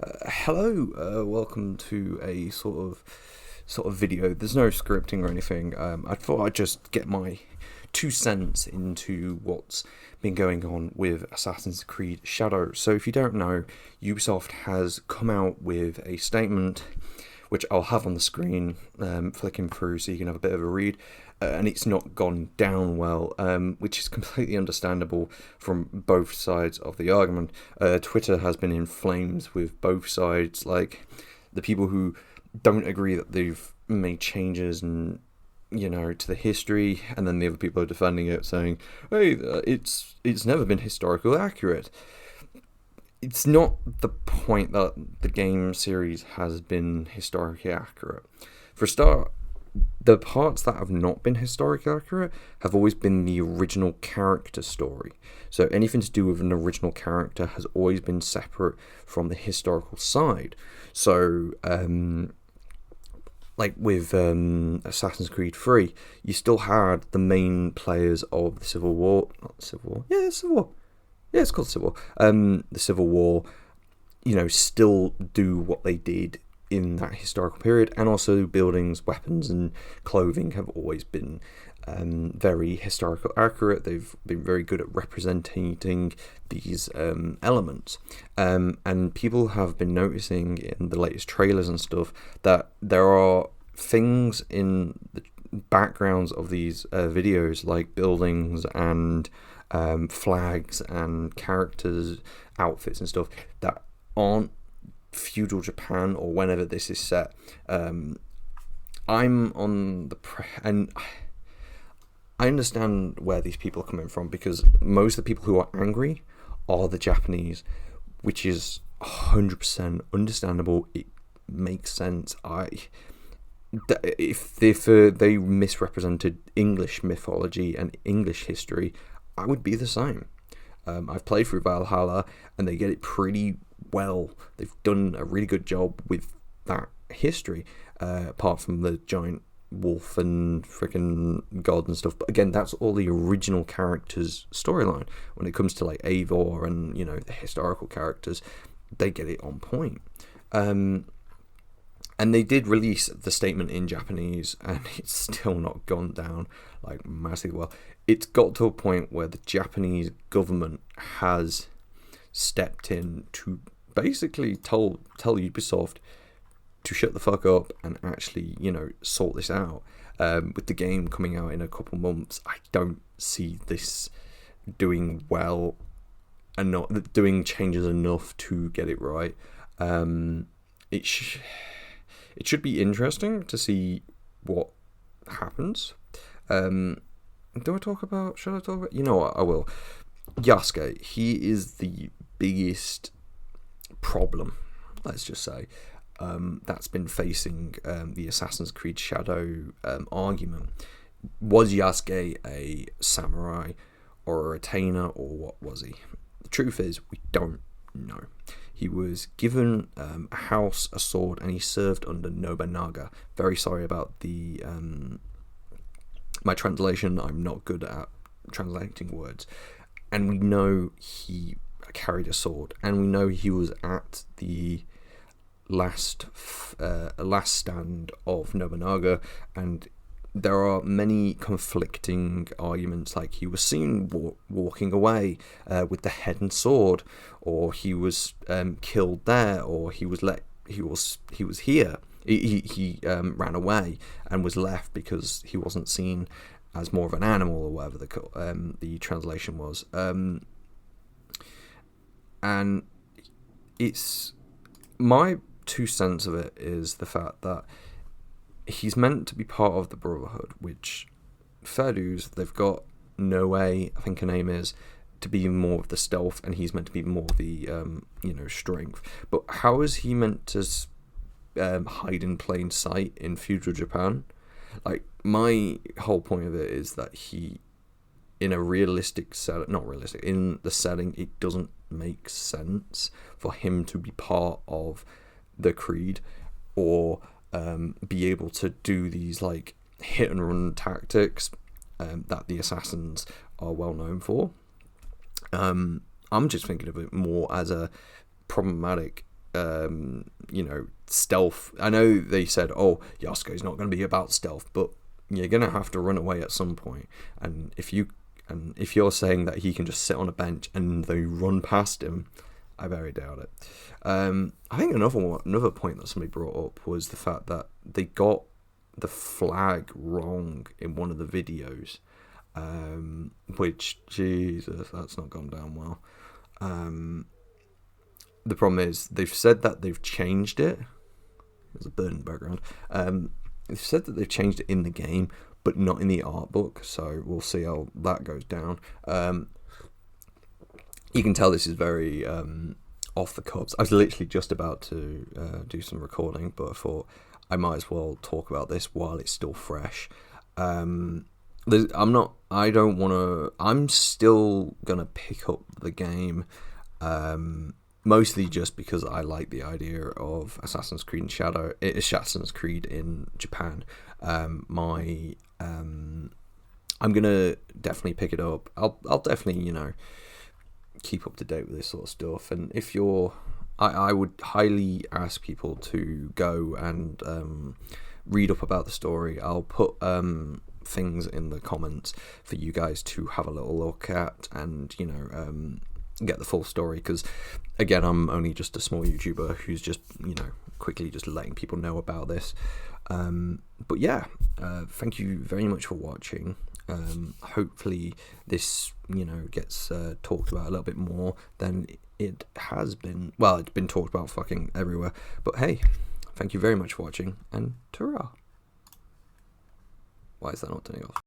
Hello, welcome to a sort of video. There's no scripting or anything. I thought I'd just get my 2 cents into what's been going on with Assassin's Creed Shadow. So if you don't know, Ubisoft has come out with a statement which I'll have on the screen, flicking through so you can have a bit of a read. And it's not gone down well, which is completely understandable from both sides of the argument. Twitter has been in flames with both sides, like the people who don't agree that they've made changes and to the history, and then the other people are defending it, saying, "Hey, it's never been historically accurate." It's not the point that the game series has been historically accurate. For a start, the parts that have not been historically accurate have always been the original character story. So anything to do with an original character has always been separate from the historical side. So, like with Assassin's Creed 3, you still had the main players of the Civil War. Not the Civil War. Yeah, Civil War. Yeah, it's called Civil War. The Civil War, still do what they did in that historical period, and also buildings, weapons, and clothing have always been very historical accurate. They've been very good at representing these elements, and people have been noticing in the latest trailers and stuff that there are things in the backgrounds of these videos, like buildings and flags and characters' outfits and stuff, that aren't feudal Japan or whenever this is set. I'm on the and I understand where these people are coming from, because most of the people who are angry are the Japanese, which is 100% understandable. It makes sense. If they misrepresented English mythology and English history, I would be the same. I've played through Valhalla, and they get it pretty well. They've done a really good job with that history, apart from the giant wolf and freaking god and stuff. But again, that's all the original characters' storyline. When it comes to like Eivor and the historical characters, they get it on point. And they did release the statement in Japanese, and it's still not gone down like massively well. It's got to a point where the Japanese government has stepped in to basically tell Ubisoft to shut the fuck up and actually, sort this out. With the game coming out in a couple months, I don't see this doing well and not doing changes enough to get it right. It should be interesting to see what happens. Should I talk about? You know what? I will. Yasuke, he is the biggest problem, let's just say, that's been facing the Assassin's Creed Shadow argument. Was Yasuke a samurai or a retainer, or what was he? The truth is, we don't know. He was given a house, a sword, and he served under Nobunaga. Very sorry about the my translation. I'm not good at translating words. And we know he carried a sword, and we know he was at the last stand of Nobunaga, and there are many conflicting arguments, like he was seen walking away with the head and sword, or he was killed there, or he was here. He ran away and was left because he wasn't seen as more of an animal, or whatever the translation was. And it's my 2 cents of it is the fact that he's meant to be part of the Brotherhood, which, fair dues, they've got Noe, I think her name is, to be more of the stealth, and he's meant to be more of the strength. But how is he meant to hide in plain sight in feudal Japan? Like, my whole point of it is that he, in a realistic set, not realistic, in the setting, it doesn't make sense for him to be part of the Creed, or be able to do these like hit and run tactics that the assassins are well known for. I'm just thinking of it more as a problematic stealth. I know they said, oh, Yasuko's not going to be about stealth, but you're going to have to run away at some point. And if you're saying that he can just sit on a bench and they run past him, I very doubt it. I think another point that somebody brought up was the fact that they got the flag wrong in one of the videos, which, Jesus, that's not gone down well. The problem is they've said that they've changed it. There's a bird in the background. They've said that they've changed it in the game, but not in the art book, so we'll see how that goes down. You can tell this is very off the cuffs. I was literally just about to do some recording, but I thought I might as well talk about this while it's still fresh. I'm still gonna pick up the game, mostly just because I like the idea of Assassin's Creed in Japan. I'm gonna definitely pick it up. I'll definitely, keep up to date with this sort of stuff. And if I would highly ask people to go and read up about the story. I'll put things in the comments for you guys to have a little look at and get the full story, because again, I'm only just a small YouTuber who's just quickly just letting people know about this. But yeah, thank you very much for watching. Hopefully this gets talked about a little bit more than it has been. Well, it's been talked about fucking everywhere, but hey, thank you very much for watching, and ta-ra. Why is that not turning off?